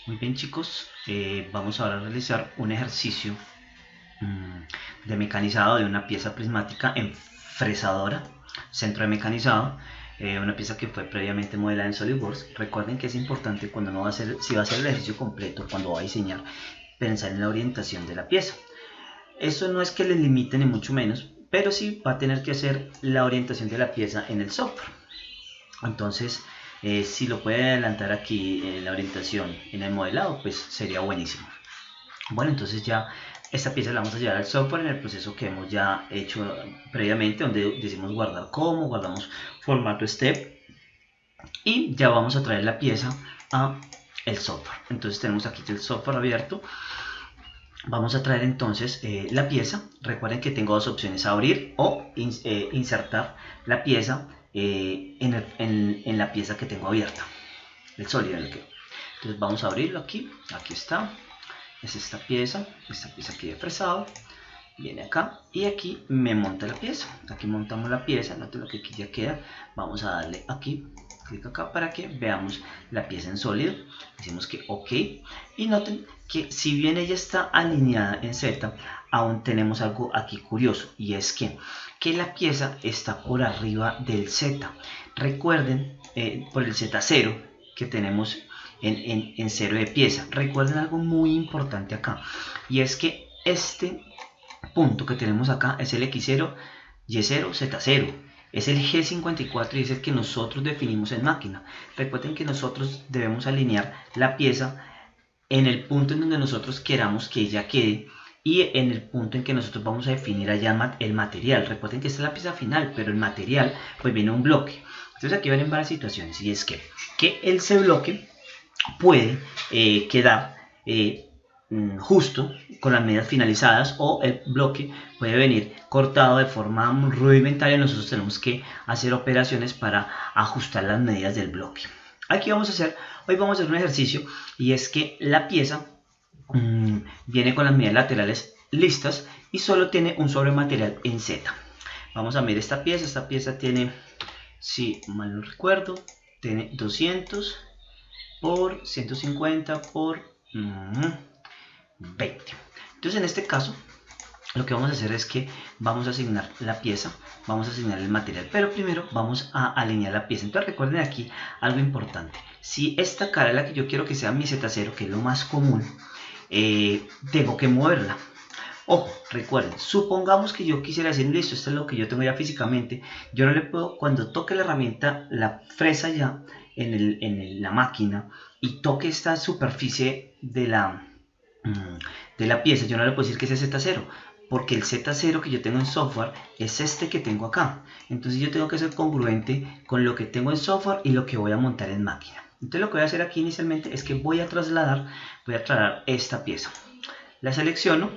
Muy bien chicos, vamos ahora a realizar un ejercicio de mecanizado de una pieza prismática en fresadora, centro de mecanizado, una pieza que fue previamente modelada en SolidWorks. Recuerden que es importante cuando no va a hacer, si va a hacer el ejercicio completo, cuando va a diseñar, pensar en la orientación de la pieza. Eso no es que le limite ni mucho menos, pero sí va a tener que hacer la orientación de la pieza en el software. Entonces, si lo puede adelantar aquí en la orientación en el modelado, pues sería buenísimo. Bueno, entonces ya esta pieza la vamos a llevar al software en el proceso que hemos ya hecho previamente, donde decimos guardar como, guardamos formato step y ya vamos a traer la pieza a el software. Entonces tenemos aquí el software abierto. Vamos a traer entonces la pieza. Recuerden que tengo dos opciones: abrir o insertar la pieza en la pieza que tengo abierta, el sólido en el que. Entonces vamos a abrirlo aquí. Aquí está. Es esta pieza aquí de fresado. Viene acá y aquí me monta la pieza. Aquí montamos la pieza. Noten lo que aquí ya queda. Vamos a darle aquí, clic acá para que veamos la pieza en sólido. Decimos que OK. Y noten que si bien ella está alineada en Z, aún tenemos algo aquí curioso, y es que la pieza está por arriba del Z. Recuerden, por el Z0 que tenemos en cero de pieza. Recuerden algo muy importante acá, y es que este punto que tenemos acá es el X0, Y0, Z0. Es el G54 y es el que nosotros definimos en máquina. Recuerden que nosotros debemos alinear la pieza en el punto en donde nosotros queramos que ella quede y en el punto en que nosotros vamos a definir allá el material. Recuerden que esta es la pieza final, pero el material pues viene un bloque. Entonces aquí vienen varias situaciones, y es que ese bloque puede quedar justo con las medidas finalizadas, o el bloque puede venir cortado de forma rudimentaria. Nosotros tenemos que hacer operaciones para ajustar las medidas del bloque. Aquí hoy vamos a hacer un ejercicio, y es que la pieza viene con las medidas laterales listas y solo tiene un sobrematerial en Z. Vamos a ver esta pieza tiene, si mal no recuerdo, tiene 200 por 150 por 20. Entonces en este caso lo que vamos a hacer es que vamos a asignar la pieza, vamos a asignar el material, pero primero vamos a alinear la pieza. Entonces recuerden aquí algo importante: si esta cara es la que yo quiero que sea mi Z0, que es lo más común, tengo que moverla. Ojo, recuerden, supongamos que yo quisiera decir, listo, esto es lo que yo tengo ya físicamente. Yo no le puedo, cuando toque la herramienta, la fresa ya en la máquina, y toque esta superficie de la pieza, yo no le puedo decir que sea Z0, porque el Z0 que yo tengo en software es este que tengo acá. Entonces yo tengo que ser congruente con lo que tengo en software y lo que voy a montar en máquina. Entonces lo que voy a hacer aquí inicialmente es que voy a trasladar esta pieza. La selecciono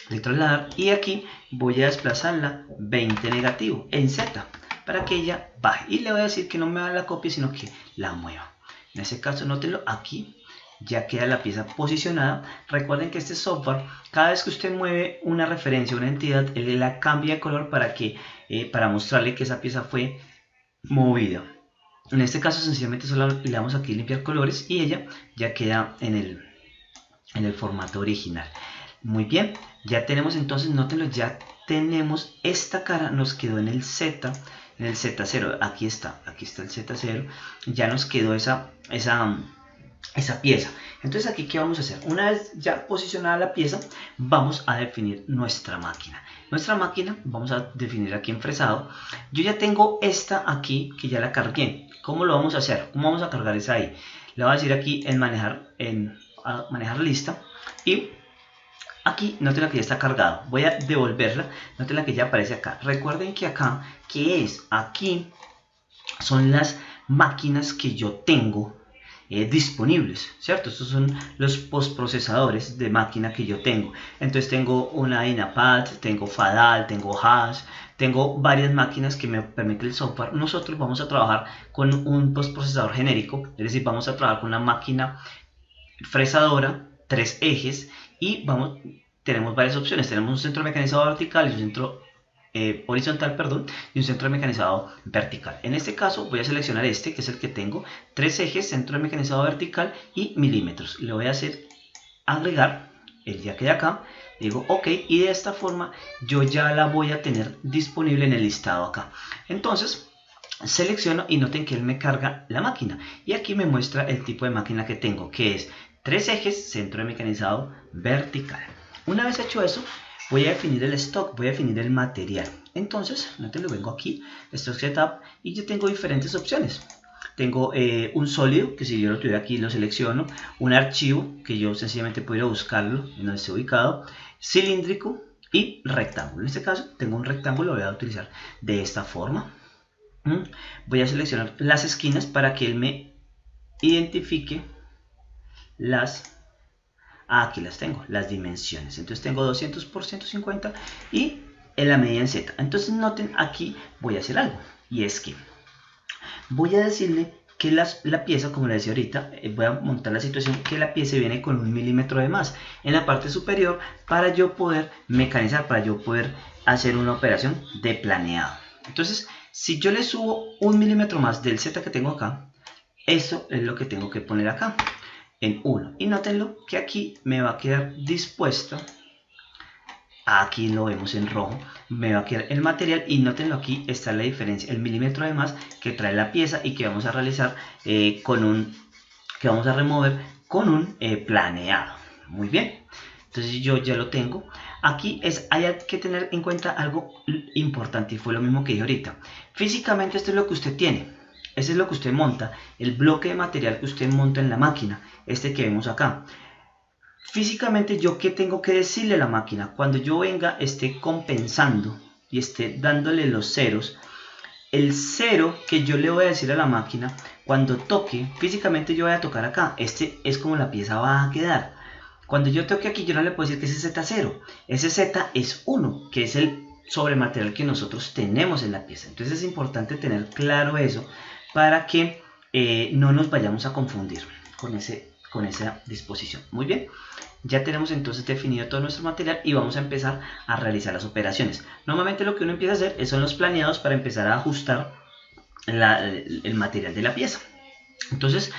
de trasladar, y aquí voy a desplazarla 20 negativo en Z para que ella baje, y le voy a decir que no me haga la copia sino que la mueva. En ese caso, nótenlo, aquí ya queda la pieza posicionada. Recuerden que este software, cada vez que usted mueve una referencia, una entidad, él la cambia de color para mostrarle que esa pieza fue movida. En este caso sencillamente solo le damos aquí limpiar colores y ella ya queda en el formato original. Muy bien, ya tenemos entonces, nótenlo, ya tenemos esta cara, nos quedó en el Z, en el Z0, aquí está el Z0, ya nos quedó esa pieza. Entonces aquí, ¿qué vamos a hacer? Una vez ya posicionada la pieza, vamos a definir nuestra máquina. Nuestra máquina vamos a definir aquí en fresado. Yo ya tengo esta aquí que ya la cargué. ¿Cómo lo vamos a hacer? ¿Cómo vamos a cargar esa ahí? Le voy a decir aquí en manejar lista, y aquí noten que ya está cargado. Voy a devolverla, noten que ya aparece acá. Recuerden que acá, ¿qué es? Aquí son las máquinas que yo tengo disponibles, ¿cierto? Estos son los postprocesadores de máquina que yo tengo. Entonces tengo una Dynapad, tengo Fadal, tengo Hash, tengo varias máquinas que me permite el software. Nosotros vamos a trabajar con un postprocesador genérico, es decir, vamos a trabajar con una máquina fresadora, 3 ejes, y tenemos varias opciones. Tenemos un centro mecanizado vertical y un centro horizontal, perdón, y un centro de mecanizado vertical. En este caso voy a seleccionar este, que es el que tengo, 3 ejes, centro de mecanizado vertical y milímetros. Le voy a hacer agregar el ya que de acá, digo ok, y de esta forma yo ya la voy a tener disponible en el listado acá. Entonces selecciono y noten que él me carga la máquina y aquí me muestra el tipo de máquina que tengo, que es 3 ejes, centro de mecanizado vertical. Una vez hecho eso, voy a definir el stock, voy a definir el material. Entonces, noten, lo vengo aquí, stock setup, y yo tengo diferentes opciones. Tengo un sólido, que si yo lo tuviera aquí lo selecciono, un archivo, que yo sencillamente puedo ir a buscarlo en donde esté ubicado, cilíndrico y rectángulo. En este caso tengo un rectángulo, lo voy a utilizar de esta forma. Voy a seleccionar las esquinas para que él me identifique las... aquí las tengo, las dimensiones. Entonces tengo 200 por 150 y en la medida en Z. Entonces noten, aquí voy a hacer algo, y es que voy a decirle que la pieza, como le decía ahorita, voy a montar la situación que la pieza viene con 1 milímetro de más en la parte superior para yo poder mecanizar, para yo poder hacer una operación de planeado. Entonces, si yo le subo 1 milímetro más del Z que tengo acá, eso es lo que tengo que poner acá, en 1. Y nótenlo que aquí me va a quedar dispuesto, aquí lo vemos en rojo, me va a quedar el material y nótenlo, aquí está la diferencia, el milímetro de más que trae la pieza y que vamos a realizar que vamos a remover con un planeado. Muy bien, entonces yo ya lo tengo. Aquí hay que tener en cuenta algo importante y fue lo mismo que dije ahorita. Físicamente esto es lo que usted tiene, ese es lo que usted monta, el bloque de material que usted monta en la máquina, este que vemos acá. Físicamente, ¿yo qué tengo que decirle a la máquina? Cuando yo venga, esté compensando y esté dándole los ceros, el cero que yo le voy a decir a la máquina, cuando toque, físicamente yo voy a tocar acá, este es como la pieza va a quedar. Cuando yo toque aquí, yo no le puedo decir que ese Z0, ese Z es 1, que es el sobrematerial que nosotros tenemos en la pieza. Entonces es importante tener claro eso para que no nos vayamos a confundir con esa disposición. Muy bien, ya tenemos entonces definido todo nuestro material y vamos a empezar a realizar las operaciones. Normalmente lo que uno empieza a hacer son los planeados para empezar a ajustar el material de la pieza. Entonces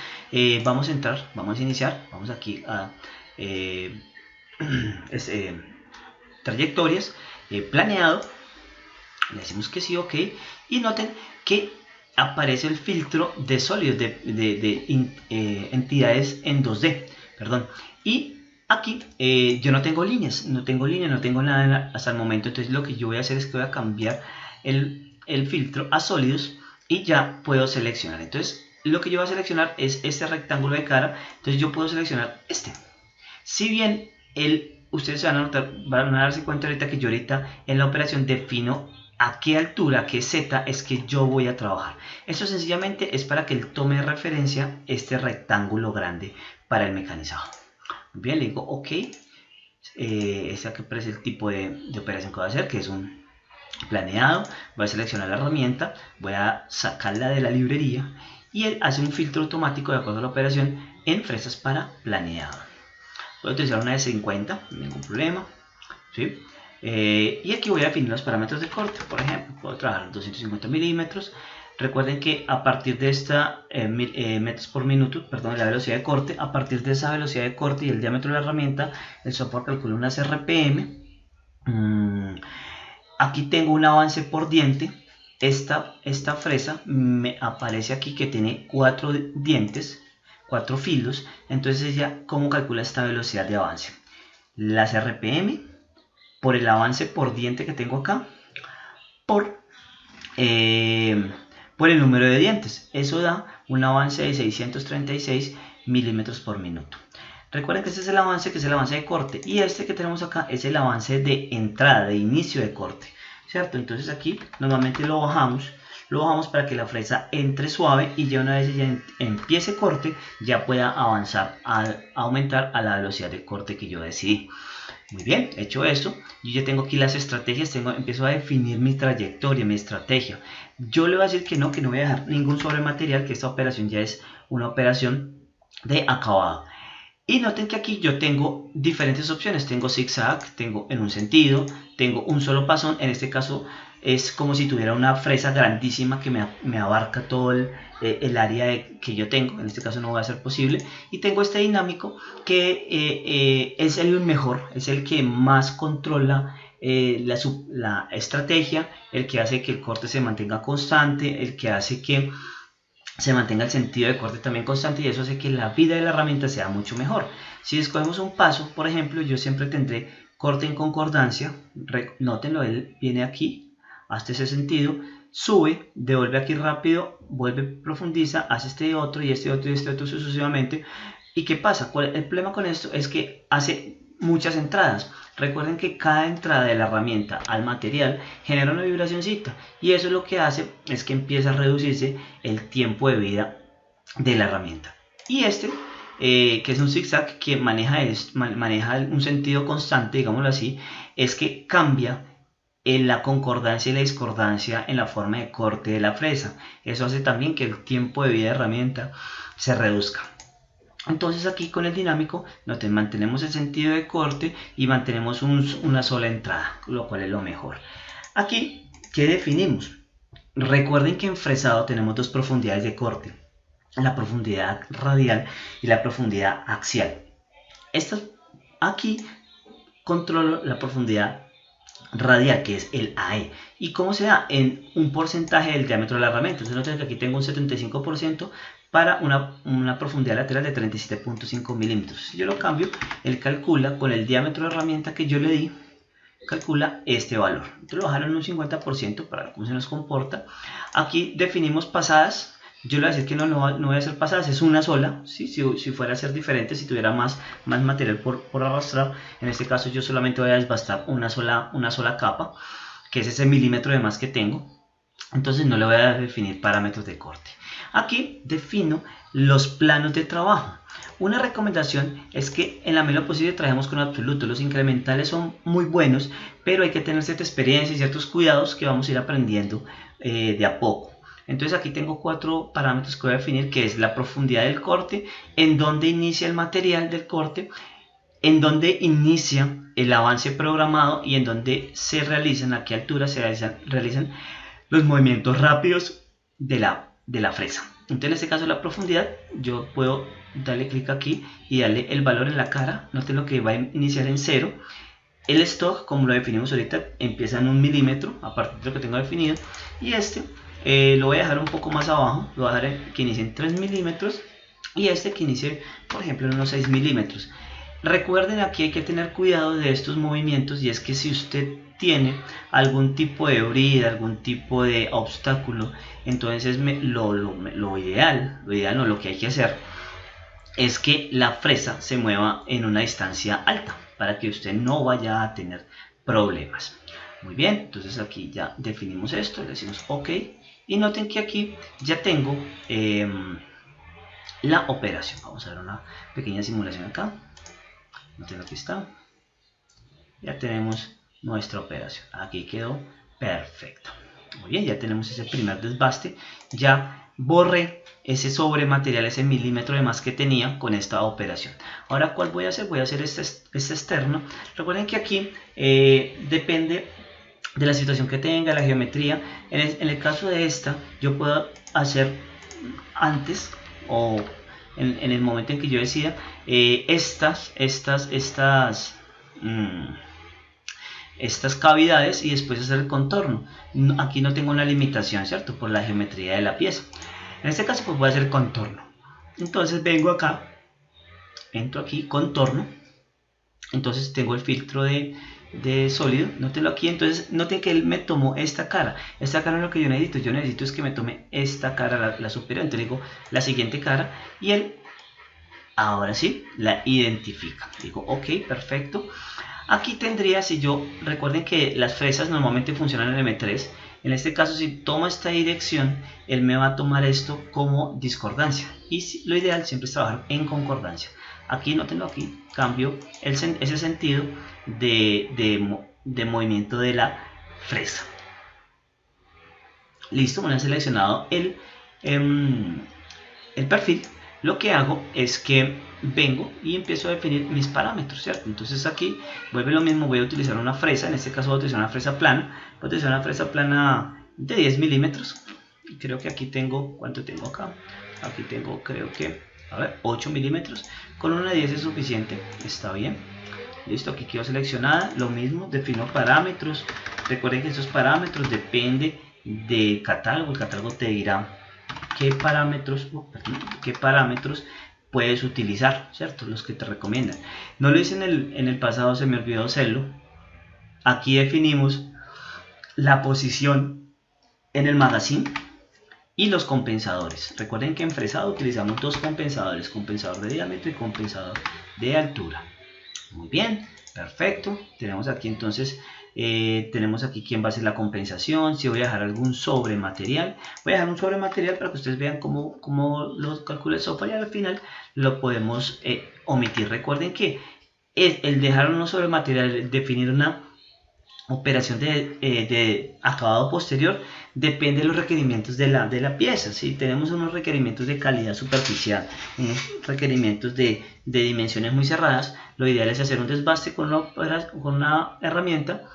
vamos a iniciar, vamos aquí a trayectorias, planeado, le decimos que sí, ok, y noten que aparece el filtro de sólidos, entidades en 2D, perdón, y aquí yo no tengo líneas, no tengo nada hasta el momento. Entonces lo que yo voy a hacer es que voy a cambiar el filtro a sólidos y ya puedo seleccionar. Entonces lo que yo voy a seleccionar es este rectángulo de cara, entonces yo puedo seleccionar este. Si bien ustedes se van a darse cuenta ahorita que yo en la operación defino a qué altura, a qué Z es que yo voy a trabajar. Esto sencillamente es para que él tome de referencia este rectángulo grande para el mecanizado. Bien, le digo ok. Este aquí aparece el tipo de operación que voy a hacer, que es un planeado. Voy a seleccionar la herramienta, voy a sacarla de la librería y él hace un filtro automático de acuerdo a la operación en fresas para planeado. Voy a utilizar una de 50, ningún problema, ¿sí? Y aquí voy a definir los parámetros de corte. Por ejemplo, puedo trabajar 250 milímetros. Recuerden que a partir de esta metros por minuto, perdón, la velocidad de corte, a partir de esa velocidad de corte y el diámetro de la herramienta, el software calcula unas RPM. Aquí tengo un avance por diente. Esta fresa me aparece aquí que tiene 4 dientes, 4 filos. Entonces ya, ¿cómo calcula esta velocidad de avance? Las RPM por el avance por diente que tengo acá, por el número de dientes. Eso da un avance de 636 milímetros por minuto. Recuerden que este es el avance, de corte, y este que tenemos acá es el avance de entrada, de inicio de corte, ¿cierto? Entonces aquí normalmente lo bajamos para que la fresa entre suave y ya una vez ya empiece corte, ya pueda avanzar, aumentar a la velocidad de corte que yo decidí. Muy bien, hecho esto, yo ya tengo aquí las estrategias, empiezo a definir mi trayectoria, mi estrategia. Yo le voy a decir que no voy a dejar ningún sobrematerial, que esta operación ya es una operación de acabado. Y noten que aquí yo tengo diferentes opciones, tengo zigzag, tengo en un sentido, tengo un solo pasón, en este caso es como si tuviera una fresa grandísima que me abarca todo el área que yo tengo, en este caso no va a ser posible, y tengo este dinámico que es el mejor, es el que más controla la estrategia, el que hace que el corte se mantenga constante, el que hace que se mantenga el sentido de corte también constante, y eso hace que la vida de la herramienta sea mucho mejor. Si escogemos un paso, por ejemplo, yo siempre tendré corte en concordancia, nótenlo, él viene aquí, hasta ese sentido, sube, devuelve aquí rápido, vuelve, profundiza, hace este otro y este otro y este otro sucesivamente. ¿Y qué pasa? El problema con esto es que hace muchas entradas. Recuerden que cada entrada de la herramienta al material genera una vibracioncita, y eso lo que hace es que empieza a reducirse el tiempo de vida de la herramienta. Y que es un zigzag que maneja un sentido constante, digámoslo así, es que cambia en la concordancia y la discordancia en la forma de corte de la fresa. Eso hace también que el tiempo de vida de la herramienta se reduzca. Entonces aquí con el dinámico mantenemos el sentido de corte y mantenemos una sola entrada, lo cual es lo mejor. Aquí, ¿qué definimos? Recuerden que en fresado tenemos dos profundidades de corte, la profundidad radial y la profundidad axial. Aquí controlo la profundidad radial, que es el AE. ¿Y cómo se da? En un porcentaje del diámetro de la herramienta. Entonces noten que aquí tengo un 75% para una profundidad lateral de 37.5 milímetros. Si yo lo cambio, él calcula con el diámetro de la herramienta que yo le di, calcula este valor. Entonces lo bajaron un 50% para ver cómo se nos comporta. Aquí definimos pasadas. Yo le voy a decir que no voy a hacer pasadas, es una sola. ¿Sí? Si fuera a ser diferente, si tuviera más material por arrastrar, en este caso yo solamente voy a desbastar una sola capa, que es ese milímetro de más que tengo. Entonces no le voy a definir parámetros de corte. Aquí defino los planos de trabajo. Una recomendación es que en la medida de lo posible trabajemos con absoluto. Los incrementales son muy buenos, pero hay que tener cierta experiencia y ciertos cuidados que vamos a ir aprendiendo de a poco. Entonces aquí tengo 4 parámetros que voy a definir, que es la profundidad del corte, en donde inicia el material del corte, en donde inicia el avance programado y en donde se realizan, a qué altura se realizan los movimientos rápidos de la fresa. Entonces en este caso la profundidad, yo puedo darle clic aquí y darle el valor en la cara. Noten lo que va a iniciar en 0. El stock, como lo definimos ahorita, empieza en 1 milímetro a partir de lo que tengo definido, y lo voy a dejar un poco más abajo, lo voy a dejar que inicie en 3 milímetros y que inicie por ejemplo en unos 6 milímetros. Recuerden, aquí hay que tener cuidado de estos movimientos, y es que si usted tiene algún tipo de brida, algún tipo de obstáculo, entonces lo ideal no, lo que hay que hacer es que la fresa se mueva en una distancia alta para que usted no vaya a tener problemas. Muy bien, entonces aquí ya definimos esto, le decimos OK, y noten que aquí ya tengo la operación. Vamos a ver una pequeña simulación acá. Aquí está. Ya tenemos nuestra operación. Aquí quedó perfecto. Muy bien, ya tenemos ese primer desbaste. Ya borré ese sobrematerial, ese milímetro de más que tenía con esta operación. Ahora, ¿cuál voy a hacer? Voy a hacer este externo. Recuerden que aquí depende de la situación que tenga, la geometría. En el caso de esta, yo puedo hacer antes o en el momento en que yo decida estas cavidades, y después hacer el contorno. Aquí no tengo una limitación, ¿cierto? Por la geometría de la pieza. En este caso pues voy a hacer contorno. Entonces vengo acá, entro aquí, contorno. Entonces tengo el filtro de sólido, nótenlo aquí. Entonces noten que él me tomó esta cara. Esta cara es lo que yo necesito es que me tome esta cara, la superior. Entonces digo la siguiente cara, y él ahora sí la identifica. Digo OK, perfecto. Aquí tendría, recuerden que las fresas normalmente funcionan en M3. En este caso, si tomo esta dirección, él me va a tomar esto como discordancia, y lo ideal siempre es trabajar en concordancia. Aquí, nótenlo, aquí cambio ese sentido de movimiento de la fresa. Listo, me han seleccionado el perfil. lo que hago es que vengo y empiezo a definir mis parámetros, ¿cierto? Entonces aquí vuelve lo mismo, voy a utilizar una fresa, en este caso voy a utilizar una fresa plana, voy a utilizar una fresa plana de 10 milímetros. Creo que aquí tengo, ¿cuánto tengo acá? Aquí tengo, creo que, a ver, 8 milímetros. Con una 10 es suficiente, está bien. Listo, aquí quedó seleccionada. Lo mismo, defino parámetros. Recuerden que estos parámetros dependen del catálogo. El catálogo te dirá qué parámetros puedes utilizar, ¿cierto? Los que te recomiendan. No lo hice en el pasado, se me olvidó hacerlo. Aquí definimos la posición en el magazine y los compensadores. Recuerden que en fresado utilizamos dos compensadores, compensador de diámetro y compensador de altura. Muy bien, perfecto. Tenemos aquí entonces, tenemos aquí quién va a hacer la compensación, si voy a dejar algún sobrematerial. Voy a dejar un sobrematerial para que ustedes vean cómo lo calcula el software y al final lo podemos omitir. Recuerden que el dejar unos sobrematerial, definir una operación de acabado posterior, depende de los requerimientos de la pieza. Si tenemos unos requerimientos de calidad superficial, unos requerimientos de dimensiones muy cerradas, lo ideal es hacer un desbaste con una herramienta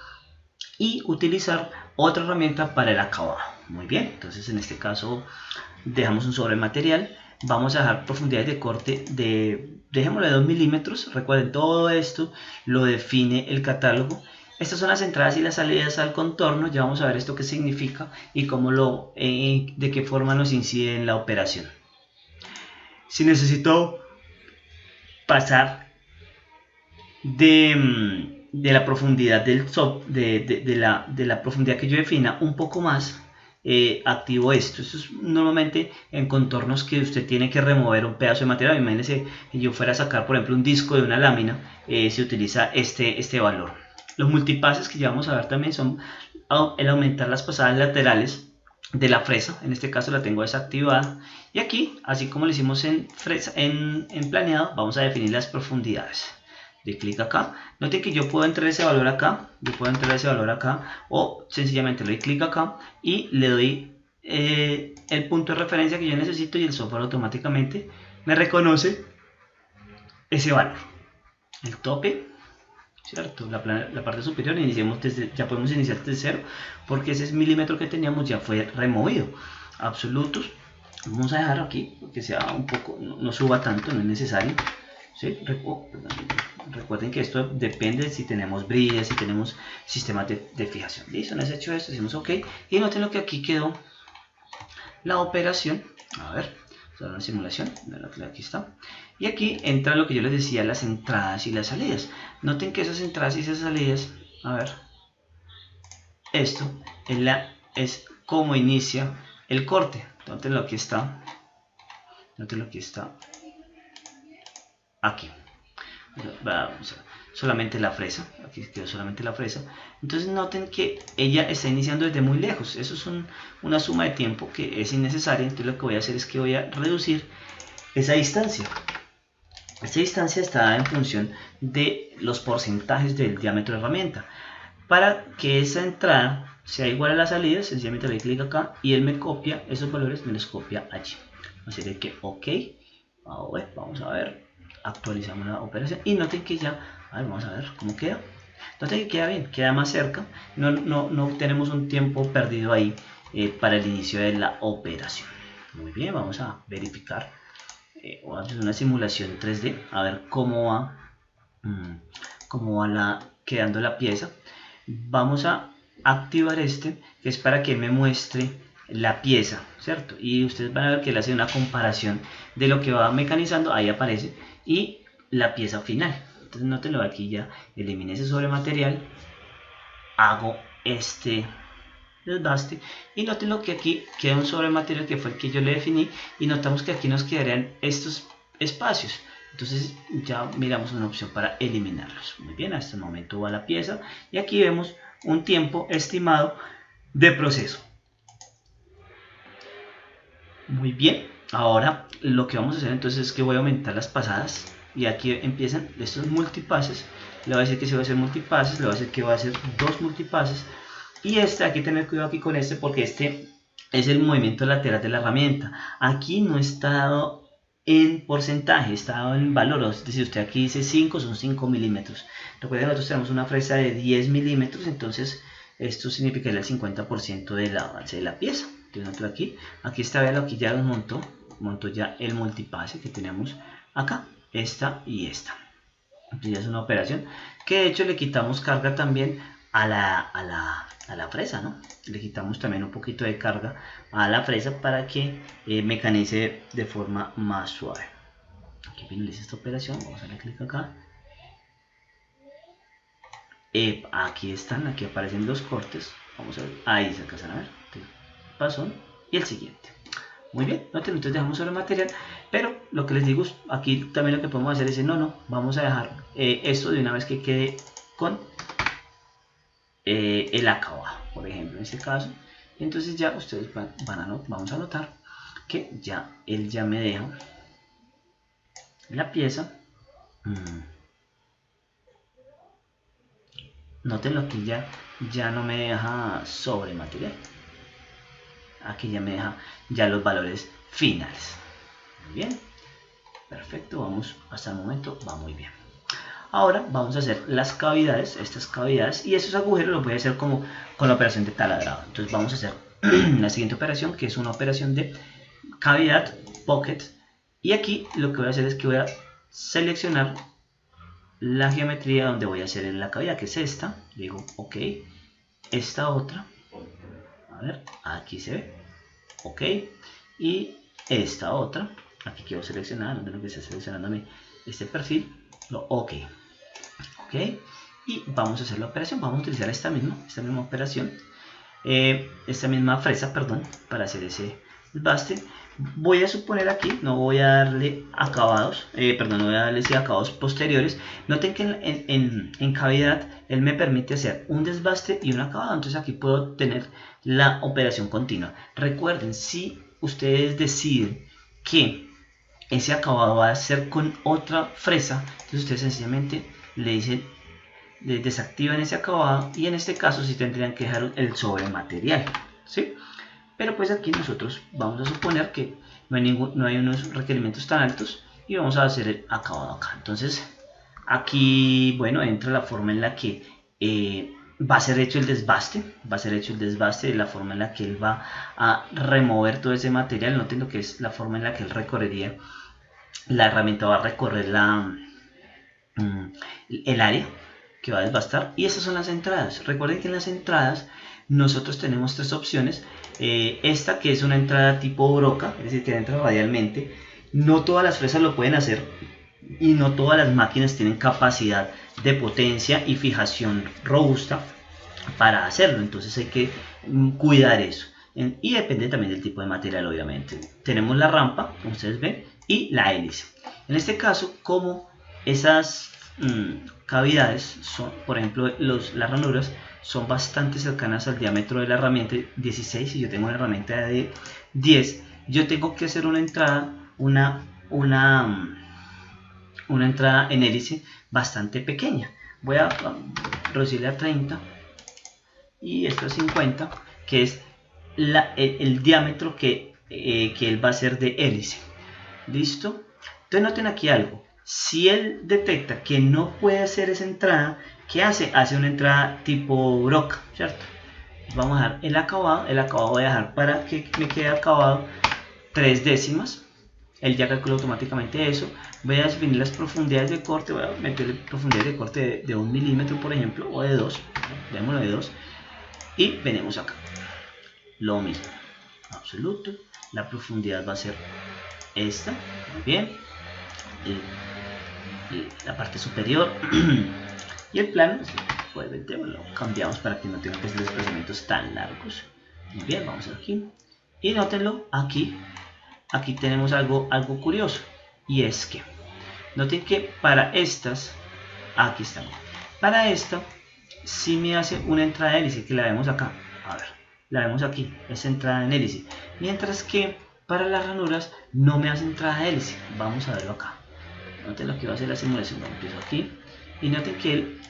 y utilizar otra herramienta para el acabado. Muy bien, entonces en este caso dejamos un sobrematerial. Vamos a dejar profundidades de corte dejémoslo de 2 milímetros. Recuerden, todo esto lo define el catálogo. Estas son las entradas y las salidas al contorno. Ya vamos a ver esto qué significa y cómo de qué forma nos incide en la operación. Si necesito pasar de la profundidad de la profundidad que yo defina un poco más, activo esto. Esto es normalmente en contornos que usted tiene que remover un pedazo de material. Imagínense que yo fuera a sacar, por ejemplo, un disco de una lámina, se utiliza este valor. Los multipases que ya vamos a ver también son el aumentar las pasadas laterales de la fresa. En este caso la tengo desactivada. Y aquí, así como lo hicimos en planeado, vamos a definir las profundidades. De clic acá. Noten que yo puedo entrar ese valor acá. O sencillamente le doy clic acá y le doy el punto de referencia que yo necesito y el software automáticamente me reconoce ese valor. El tope, ¿cierto? La parte superior ya podemos iniciar desde cero porque ese milímetro que teníamos ya fue removido. Absolutos, vamos a dejar aquí porque sea un poco, no suba tanto, no es necesario. ¿Sí? Recuerden que esto depende de si tenemos brillas, si tenemos sistemas de fijación. Listo, no has hecho esto, decimos ok. Y noten lo que aquí quedó la operación. A ver, una simulación, aquí está. Y aquí entra lo que yo les decía, las entradas y las salidas. Noten que esas entradas y esas salidas, a ver, esto es como inicia el corte. Noten lo que está, aquí. Vamos a, solamente la fresa, aquí quedó solamente la fresa. Entonces noten que ella está iniciando desde muy lejos. Eso es una suma de tiempo que es innecesaria. Entonces lo que voy a hacer es que voy a reducir esa distancia. Esta distancia está en función de los porcentajes del diámetro de herramienta. Para que esa entrada sea igual a la salida, sencillamente le doy clic acá y él me copia esos valores, me los copia allí. Así de que ok, vamos a ver, actualizamos la operación y noten que ya, vamos a ver cómo queda. Noten que queda bien, queda más cerca, no tenemos un tiempo perdido ahí para el inicio de la operación. Muy bien, vamos a verificar. Voy a hacer una simulación 3D a ver cómo va quedando la pieza. Vamos a activar que es para que me muestre la pieza, ¿cierto? Y ustedes van a ver que él hace una comparación de lo que va mecanizando, ahí aparece, y la pieza final. Entonces nótenlo, aquí ya eliminé ese sobrematerial, hago este desbaste y noten que aquí queda un sobrematerial que fue el que yo le definí y notamos que aquí nos quedarían estos espacios. Entonces ya miramos una opción para eliminarlos. Muy bien, hasta el momento va la pieza y aquí vemos un tiempo estimado de proceso. Muy bien, ahora lo que vamos a hacer entonces es que voy a aumentar las pasadas y aquí empiezan estos multipases. Le voy a decir que se va a hacer multipases, le voy a decir que va a hacer 2 multipases. Y hay que tener cuidado aquí con porque este es el movimiento lateral de la herramienta. Aquí no está dado en porcentaje, está en valor, es decir, usted aquí dice 5, son 5 milímetros. Recuerden que nosotros tenemos una fresa de 10 milímetros, entonces esto significaría el 50% del avance de la pieza. Entonces nosotros aquí está, véalo, aquí ya los monto ya el multipase que tenemos acá, esta y esta. Entonces ya es una operación que de hecho le quitamos carga también a la fresa, ¿no? Le quitamos también un poquito de carga a la fresa para que mecanice de forma más suave. Aquí finaliza esta operación, vamos a darle clic acá. Aquí están, aquí aparecen los cortes, vamos a ver, ahí se alcanzan a ver, pasón y el siguiente. Muy bien, entonces dejamos sobre el material, pero lo que les digo, aquí también lo que podemos hacer es, no, vamos a dejar esto de una vez que quede con el acabado, por ejemplo, en este caso. Y entonces ya ustedes vamos a notar que ya él ya me deja la pieza. Noten que ya no me deja sobre material. Aquí ya me deja ya los valores finales. Muy bien, perfecto, vamos, hasta el momento va muy bien. Ahora vamos a hacer las cavidades, estas cavidades, y esos agujeros los voy a hacer como con la operación de taladrado. Entonces vamos a hacer la siguiente operación, que es una operación de cavidad pocket, y aquí lo que voy a hacer es que voy a seleccionar la geometría donde voy a hacer la cavidad, que es esta. Digo ok, esta otra, a ver, aquí se ve, ok, y esta otra, aquí quiero seleccionar, donde lo que está seleccionando este perfil, ok, y vamos a hacer la operación. Vamos a utilizar esta misma operación, esta misma fresa, perdón, para hacer ese desbaste. Voy a suponer aquí, no voy a darle acabados, no voy a darle acabados posteriores. Noten que en cavidad él me permite hacer un desbaste y un acabado, entonces aquí puedo tener la operación continua. Recuerden, si ustedes deciden que ese acabado va a ser con otra fresa, entonces ustedes sencillamente le dicen, desactivan ese acabado, y en este caso sí tendrían que dejar el sobre material, ¿sí? Pero pues aquí nosotros vamos a suponer que no hay unos requerimientos tan altos y vamos a hacer el acabado acá. Entonces aquí, bueno, entra la forma en la que va a ser hecho el desbaste, de la forma en la que él va a remover todo ese material. Noten lo que es la forma en la que él recorrería, la herramienta va a recorrer el área que va a desbastar, y esas son las entradas. Recuerden que en las entradas nosotros tenemos tres opciones. Esta que es una entrada tipo broca, es decir, que entra radialmente. No todas las fresas lo pueden hacer y no todas las máquinas tienen capacidad de potencia y fijación robusta para hacerlo, entonces hay que cuidar eso, y depende también del tipo de material. Obviamente tenemos la rampa, como ustedes ven, y la hélice. En este caso, como esas cavidades son, por ejemplo, las ranuras son bastante cercanas al diámetro de la herramienta 16, y yo tengo una herramienta de 10, yo tengo que hacer una entrada, una entrada en hélice bastante pequeña. Voy a reducirle a 30 y esto es 50, que es el diámetro que él va a hacer de hélice. ¿Listo? Entonces noten aquí algo. Si él detecta que no puede hacer esa entrada, ¿qué hace? Hace una entrada tipo broca, ¿cierto? Vamos a dejar el acabado voy a dejar, para que me quede acabado, 3 décimas. Él ya calcula automáticamente eso. Voy a definir las profundidades de corte, voy a meterle profundidades de corte de 1 milímetro, por ejemplo, o de 2, démoslo de 2, y venimos acá, lo mismo, absoluto, la profundidad va a ser esta, muy bien, la parte superior, y el plano, pues lo cambiamos para que no tenga que ser desplazamientos tan largos. Muy bien, vamos aquí, y nótenlo, aquí tenemos algo curioso, y es que noten que para estas, aquí estamos, para esta si me hace una entrada de hélice, que la vemos acá, a ver, la vemos aquí, es entrada en hélice, mientras que para las ranuras no me hace entrada de hélice. Vamos a verlo acá. Noten lo que va a hacer la simulación. Empiezo aquí y noten que él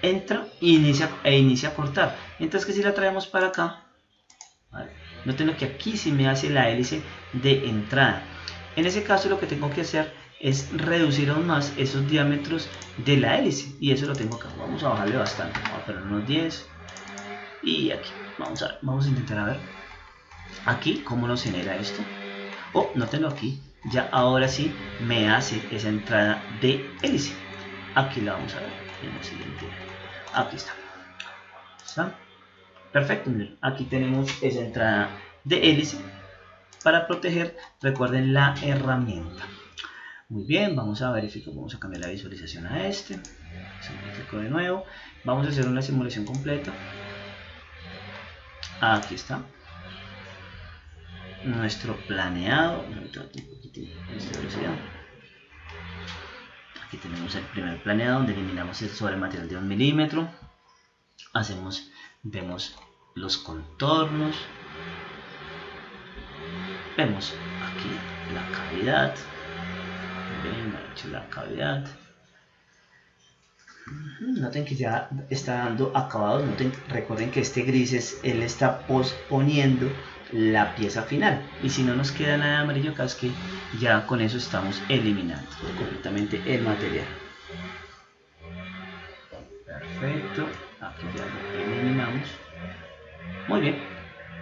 entra e inicia a cortar, mientras que si la traemos para acá, ¿vale? Noten lo que aquí sí me hace la hélice de entrada. En ese caso lo que tengo que hacer es reducir aún más esos diámetros de la hélice, y eso lo tengo acá. Vamos a bajarle bastante, vamos a poner unos 10 y aquí vamos a intentar a ver aquí cómo nos genera esto. Oh, nótenlo aquí, ya ahora sí me hace esa entrada de hélice. Aquí la vamos a ver en la siguiente. Aquí está. ¿Está? Perfecto, miren, aquí tenemos esa entrada de hélice para proteger, recuerden, la herramienta. Muy bien, vamos a verificar, vamos a cambiar la visualización a este. Simplifico de nuevo, vamos a hacer una simulación completa. Aquí está nuestro planeado. Aquí tenemos el primer planeado donde eliminamos el sobre material de 1 milímetro. Vemos los contornos, vemos aquí la cavidad. Bien, ha hecho la cavidad. Noten que ya está dando acabados. Recuerden que este gris él está posponiendo la pieza final, y si no nos queda nada de amarillo acá, es que ya con eso estamos eliminando completamente el material. Perfecto, aquí ya lo eliminamos. Muy bien,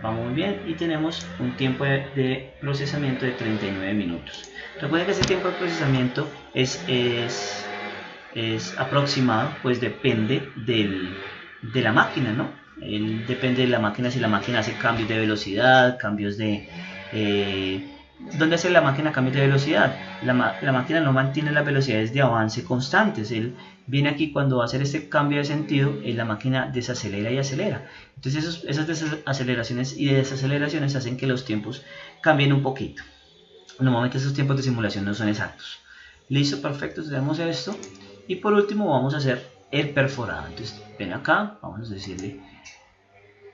vamos muy bien, y tenemos un tiempo de procesamiento de 39 minutos. Recuerden que ese tiempo de procesamiento es aproximado, pues depende de la máquina, ¿no? Depende de la máquina, si la máquina hace cambios de velocidad, cambios de... ¿dónde hace la máquina cambios de velocidad? La máquina no mantiene las velocidades de avance constantes. Él viene aquí cuando va a hacer este cambio de sentido, la máquina desacelera y acelera. Entonces esas aceleraciones y desaceleraciones hacen que los tiempos cambien un poquito. Normalmente esos tiempos de simulación no son exactos. Listo, perfecto, tenemos esto. Y por último vamos a hacer el perforado. Entonces ven acá, vamos a decirle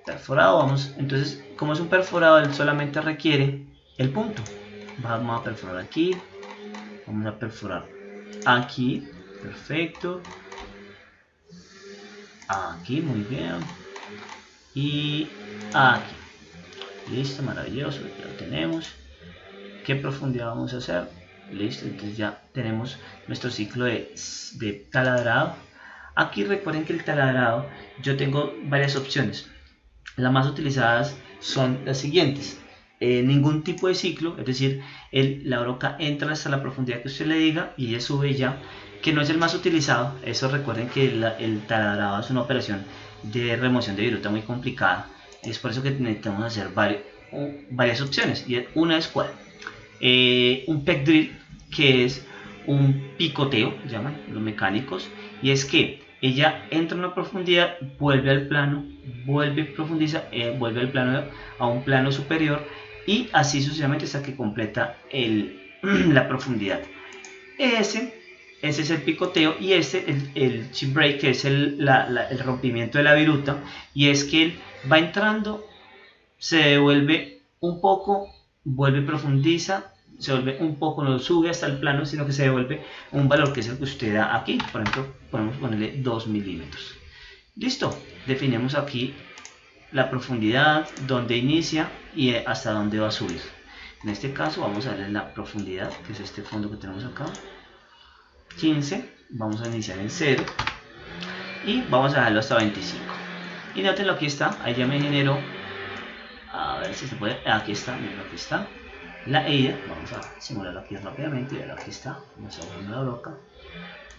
perforado. Entonces, como es un perforado, él solamente requiere el punto. Vamos a perforar aquí, vamos a perforar aquí, perfecto, aquí, muy bien, y aquí, listo, maravilloso, ya lo tenemos. ¿Qué profundidad vamos a hacer? Listo, entonces ya tenemos nuestro ciclo de taladrado. Aquí recuerden que el taladrado, yo tengo varias opciones. Las más utilizadas son las siguientes: ningún tipo de ciclo, es decir, la broca entra hasta la profundidad que usted le diga y ella sube ya, que no es el más utilizado. Eso, recuerden que el taladrado es una operación de remoción de viruta muy complicada, es por eso que necesitamos hacer varias opciones, y una es ¿cuál? Un peg drill, que es un picoteo, llaman los mecánicos, y es que ella entra en una profundidad, vuelve al plano, profundiza, vuelve al plano, a un plano superior, y así sucesivamente hasta que completa la profundidad. Ese es el picoteo, y el chip break, que es el rompimiento de la viruta, y es que él va entrando, se devuelve un poco, vuelve, profundiza, se vuelve un poco, no sube hasta el plano, sino que se devuelve un valor que es el que usted da aquí. Por ejemplo, podemos ponerle 2 milímetros. Listo, definimos aquí la profundidad, donde inicia y hasta dónde va a subir. En este caso vamos a darle la profundidad, que es este fondo que tenemos acá, 15, vamos a iniciar en 0 y vamos a dejarlo hasta 25. Y noten, aquí está, ahí ya me generó, a ver si se puede, aquí está, miren, aquí está la EIDA. Vamos a simularlo aquí rápidamente. Y aquí está, vamos a poner la broca,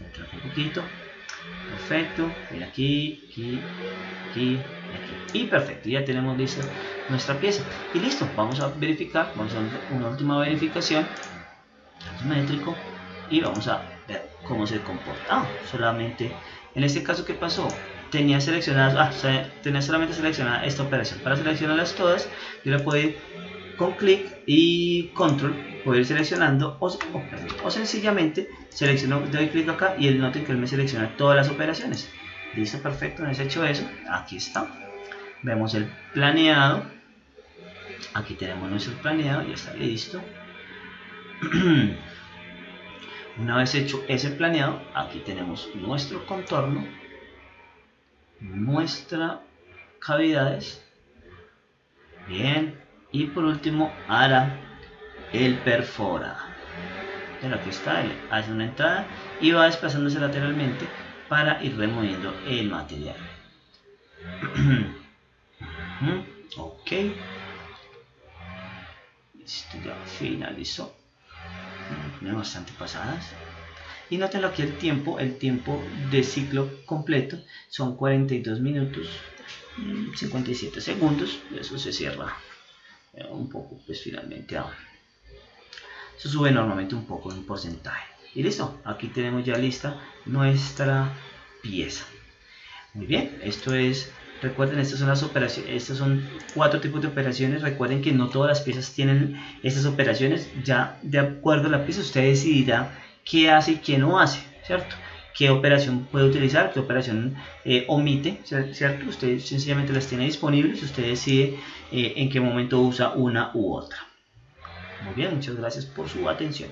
entrar un poquito, perfecto, mira aquí, aquí, aquí, aquí, y perfecto, ya tenemos lista nuestra pieza, y listo. Vamos a verificar, vamos a hacer una última verificación métrico, y vamos a ver cómo se comporta. Solamente en este caso, ¿qué pasó? Tenía seleccionadas, tenía solamente seleccionada esta operación. Para seleccionarlas todas, yo la puedo ir con clic y control, puedo ir seleccionando, o sencillamente selecciono, doy clic acá y noten que él me selecciona todas las operaciones. Listo, perfecto, no he hecho eso. Aquí está, vemos el planeado, aquí tenemos nuestro planeado, ya está listo. Una vez hecho ese planeado, aquí tenemos nuestro contorno, nuestras cavidades, bien, y por último ahora el perfora. Pero aquí está, él hace una entrada y va desplazándose lateralmente para ir removiendo el material. Ok, listo, ya finalizó. Tiene bastante pasadas. Y nótenlo aquí el tiempo de ciclo completo son 42 minutos 57 segundos. Eso se cierra un poco, pues finalmente ahora. Eso sube normalmente un poco en porcentaje. Y listo, aquí tenemos ya lista nuestra pieza. Muy bien, esto es, recuerden, estas son las operaciones, estos son 4 tipos de operaciones. Recuerden que no todas las piezas tienen estas operaciones. Ya de acuerdo a la pieza usted decidirá qué hace y qué no hace, ¿cierto? Qué operación puede utilizar, qué operación omite, ¿cierto? Usted sencillamente las tiene disponibles, usted decide en qué momento usa una u otra. Muy bien, muchas gracias por su atención.